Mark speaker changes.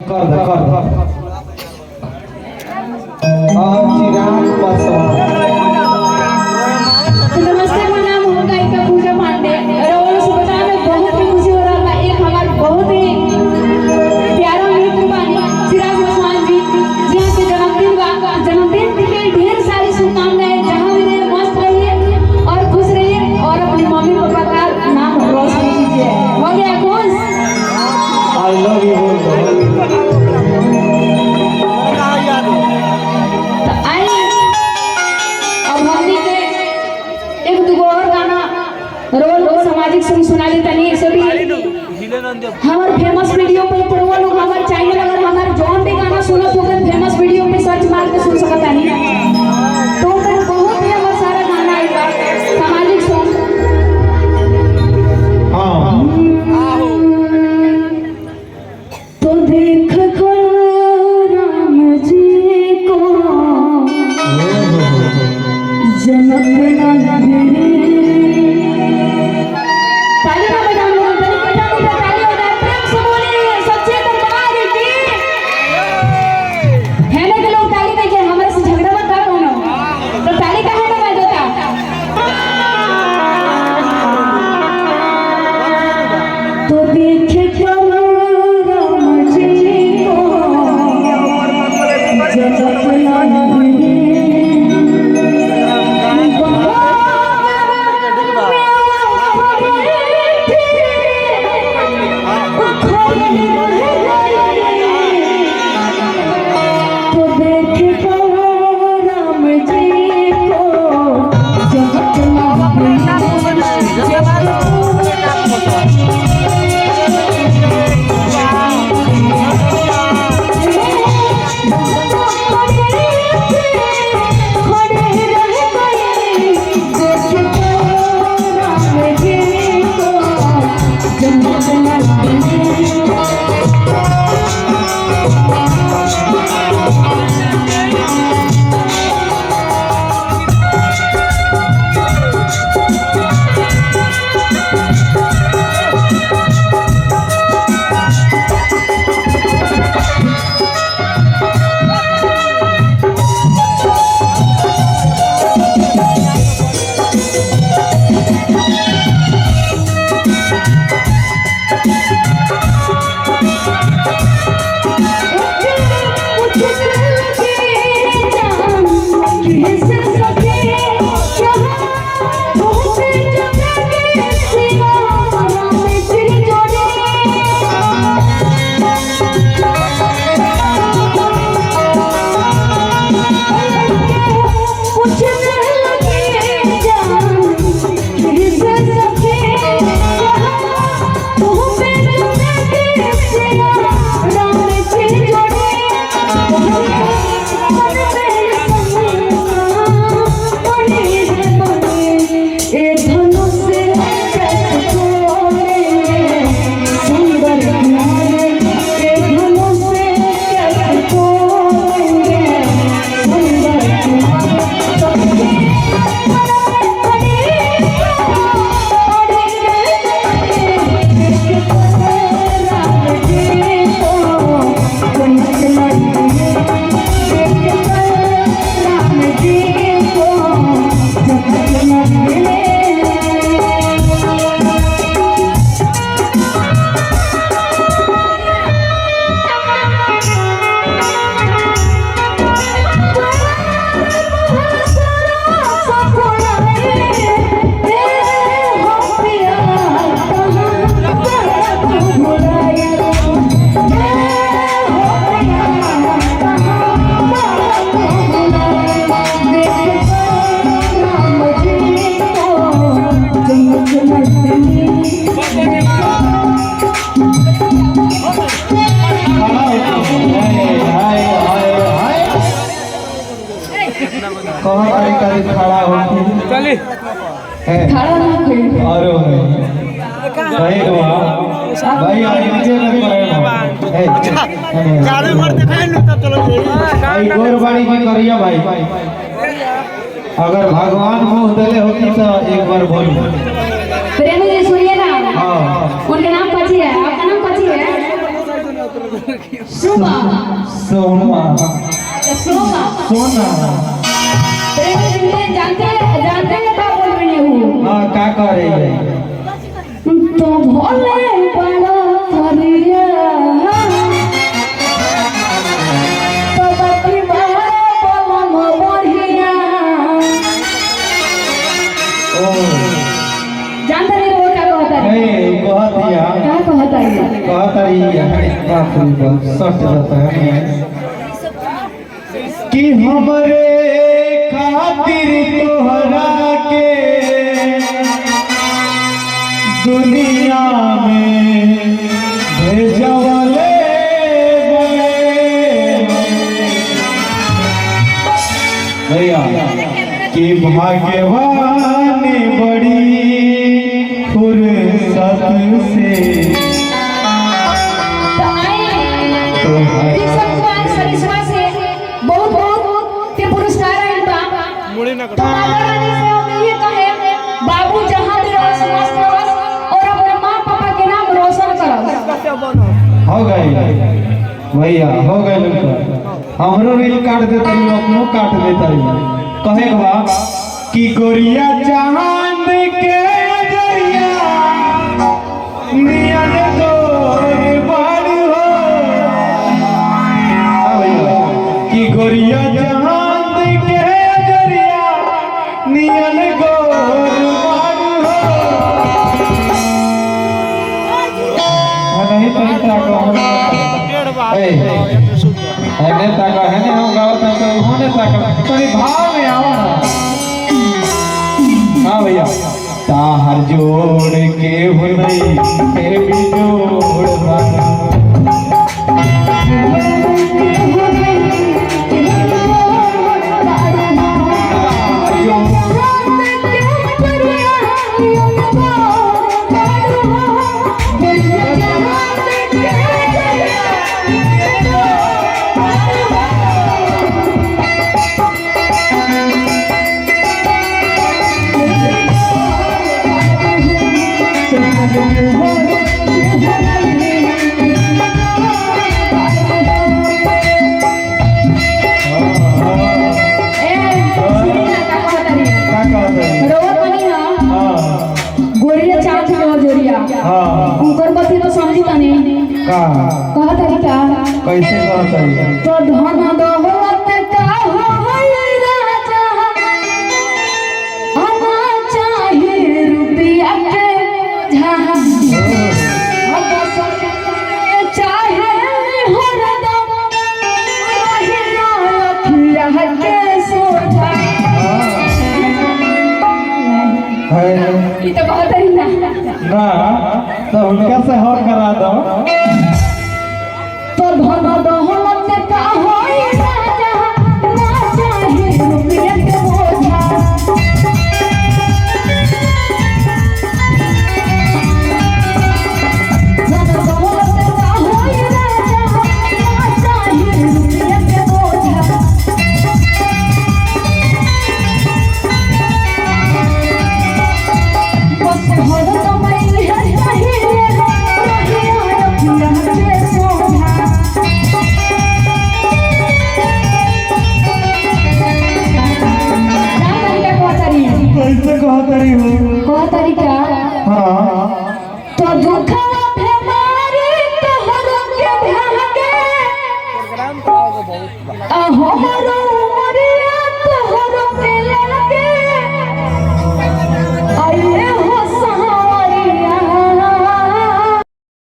Speaker 1: कर दे चिराग पासवान।
Speaker 2: नमस्ते, मेरा नाम है गायिका पूजा पांडे और सुबह में बहुत ही खुशी हो रहा है। एक हमारे बहुत ही प्यारा मित्र बानी चिराग पासवान जी जिनके जन्मदिन के ढेर सारी शुभकामनाएं। जहां भी रहे मस्त रहिए और खुश रहिए और अपनी मम्मी पापा का नाम रोशन कीजिए। हो गया खुश?
Speaker 1: I love you. सामाजिक सुना देता नहीं सभी हमारे फेमस वीडियो पे तो वो लोग हमारे चैनल अगर हमारे जॉन भी गाना सुनो तो फेमस वीडियो पे सर्च मार के सुन सकता नहीं तो बहुत ही हमारा सारा गाना आएगा सामाजिक सॉन्ग। तो देख को राम जी को जनक खड़ा हो
Speaker 3: चली
Speaker 2: खड़ा ना कोई
Speaker 1: अरे भाई भाई आज नीचे लग पड़े
Speaker 3: चालू करते फैन तो चलो
Speaker 1: भाई गोरबाड़ी की करिया भाई अगर भगवान मुंह देले होती तो एक बार बोल
Speaker 2: प्रेम जी सुनिए ना। हां उनका नाम पची है, आपका नाम पची है।
Speaker 1: सुमा
Speaker 4: सोमा
Speaker 1: सोमा
Speaker 4: सोना
Speaker 1: जानते जानते क्या बोल रही हूँ
Speaker 4: हाँ क्या कह रही है
Speaker 1: तो भोले बड़ा करिया तो बाकी बड़ा पलम बढ़िया
Speaker 4: ओ
Speaker 1: जानते नहीं वो क्या कहता है
Speaker 4: नहीं कहतिया
Speaker 1: क्या कहता है
Speaker 4: कहतरी बाप रे बाप सट रहता है कि हमरे खातिर तोहरा के दुनिया में भेजवले भैया कि भाग्यवान बड़ी फुर्सत से
Speaker 1: तो आए
Speaker 4: तुम्हारी
Speaker 1: सरिश्वा से बहुत बहुत के पुरस्कार आए बा
Speaker 3: मुड़ी ना
Speaker 1: तो माता रानी से हम ये कहे बाबू जहाँ भी रहो मस्त रहो और अपने माँ पापा के नाम रोशन करो
Speaker 4: हो गई भैया हो गए लोग हमरो रील काट देता ही अपनो काट देता ही कहे के बा कि गोरिया चांद के जरिया नियन गोर बारू हो हाँ भैया कि गोरिया चांद के जरिया नियन गोर बारू हो नहीं पता कौन
Speaker 3: डेढ़ बार
Speaker 4: ए है ताका है ने हम गावत है तो होने ताका कोई भाव में आओ ना हां भैया ताहर जोड़ के भुलई के भी जोड़ बना
Speaker 1: तो समझी तनी
Speaker 4: का
Speaker 1: कहा तरीका
Speaker 4: कैसे कहता है
Speaker 1: तो धन दौलत का होई राजा आना चाहिए रुपया के जहां अब सबके चाहे हरदम रही रखिया के सोझा
Speaker 4: है
Speaker 1: ई तो बहुत ही ना
Speaker 4: ना तो उनका से हर करा दो
Speaker 1: तो धन दौलत का होई राजा ना चाहिए रुपया के बोझा धन दौलत का होई राजा ना चाहिए रुपया के बोझा बस हर समय है चाहिए रहिया रखिया के सोझा
Speaker 4: कैसे कहता रही हूँ
Speaker 1: तरीका
Speaker 4: हाँ
Speaker 1: तो दुखा हमारे तोहर के भागे
Speaker 3: प्रोग्राम तो बहुत
Speaker 1: अहो